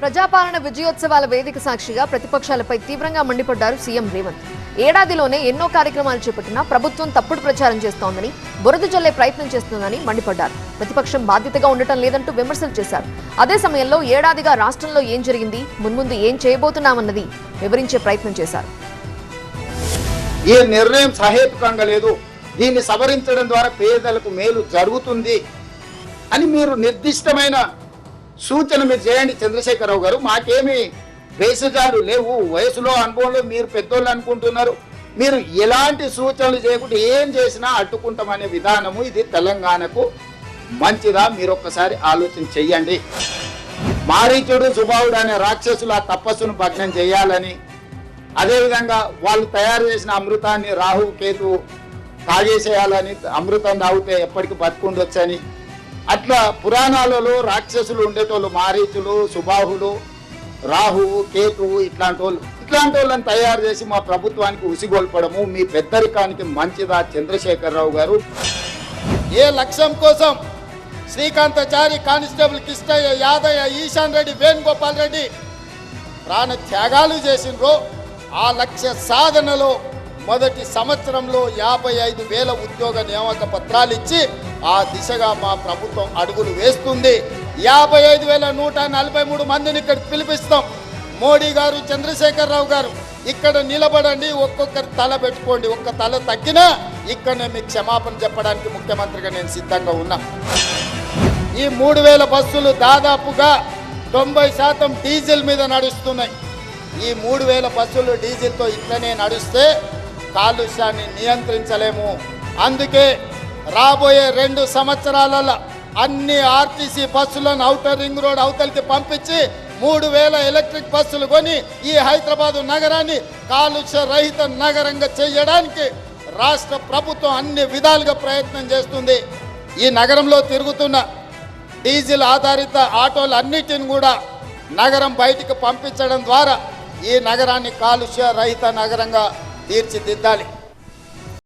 ప్రజాపాలన విజయోత్సవాల వేదిక సాక్షిగా ప్రతిపక్షాలపై తీవ్రంగా మండిపడ్డారు సీఎం రేవంత్. ఏడాదిలోనే ఎన్నో కార్యక్రమాలు చేపట్టినా ప్రభుత్వం తప్పుడు ప్రచారం చేస్తోందని, బురద జల్లే ప్రయత్నం చేస్తోందని మండిపడ్డారు. ప్రతిపక్షం బాధ్యతగా ఉండటం లేదంటూ విమర్శలు చేశారు. అదే సమయంలో ఏడాదిగా రాష్ట్రంలో ఏం జరిగింది, మున్ముందు ఏం చేయబోతున్నామన్నది వివరించే ప్రయత్నం చేశారు. ఈ నిర్ణయం సహేతుకంగా లేదు, దీన్ని సవరించడం ద్వారా పేదలకు మేలు జరుగుతుంది అని మీరు నిర్దిష్టమైన సూచన మీరు చేయండి చంద్రశేఖరరావు గారు. మాకేమి భేషజాలు లేవు, వయసులో అనుభవంలో మీరు పెద్దోళ్ళు అనుకుంటున్నారు. మీరు ఎలాంటి సూచనలు చేయకుండా ఏం చేసినా అడ్డుకుంటామనే విధానము ఇది తెలంగాణకు మంచిదా? మీరు ఒక్కసారి ఆలోచన చెయ్యండి. మారీచుడు సుబాహుడు అనే రాక్షసులు ఆ తపస్సును భగ్నం చేయాలని, అదేవిధంగా వాళ్ళు తయారు చేసిన అమృతాన్ని రాహు కేతు తాగేసేయాలని, అమృతం తాగితే ఎప్పటికీ బతుకుండొచ్చని, అట్లా పురాణాలలో రాక్షసులు ఉండేటోళ్ళు మారీచులు, సుబాహులు, రాహువు, కేతువు ఇట్లాంటి వాళ్ళని తయారు చేసి మా ప్రభుత్వానికి ఉసిగొల్పడము మీ పెద్దరికానికి మంచిదా చంద్రశేఖరరావు గారు? ఏ లక్ష్యం కోసం శ్రీకాంతాచారి, కానిస్టేబుల్ కిష్టయ్య, యాదయ్య, ఈశాన్ రెడ్డి, వేణుగోపాల్ రెడ్డి ప్రాణ త్యాగాలు చేసినరో ఆ లక్ష్య సాధనలో మొదటి సంవత్సరంలో 55,000 ఉద్యోగ నియామక పత్రాలు ఇచ్చి ఆ దిశగా మా ప్రభుత్వం అడుగులు వేస్తుంది. 55,143 మందిని ఇక్కడ పిలిపిస్తాం. మోడీ గారు, చంద్రశేఖరరావు గారు ఇక్కడ నిలబడండి, ఒక్కొక్కరి తల పెట్టుకోండి. ఒక్క తల తగ్గినా ఇక్కడనే మీకు క్షమాపణ చెప్పడానికి ముఖ్యమంత్రిగా నేను సిద్ధంగా ఉన్నా. ఈ 3,000 బస్సులు దాదాపుగా 90% డీజిల్ మీద నడుస్తున్నాయి. ఈ 3,000 బస్సులు డీజిల్తో ఇట్లనే నడుస్తే కాలుష్యాన్ని నియంత్రించలేము. అందుకే రాబోయే 2 సంవత్సరాలలో అన్ని ఆర్టీసీ బస్సులను ఔటర్ రింగ్ రోడ్ అవతలికి పంపించి 3,000 ఎలక్ట్రిక్ బస్సులు కొని ఈ హైదరాబాదు నగరాన్ని కాలుష్య రహిత నగరంగా చేయడానికి రాష్ట్ర ప్రభుత్వం అన్ని విధాలుగా ప్రయత్నం చేస్తుంది. ఈ నగరంలో తిరుగుతున్న డీజిల్ ఆధారిత ఆటోలన్నిటిని కూడా నగరం బయటికి పంపించడం ద్వారా ఈ నగరాన్ని కాలుష్య రహిత నగరంగా తీర్చిదిద్దాలి.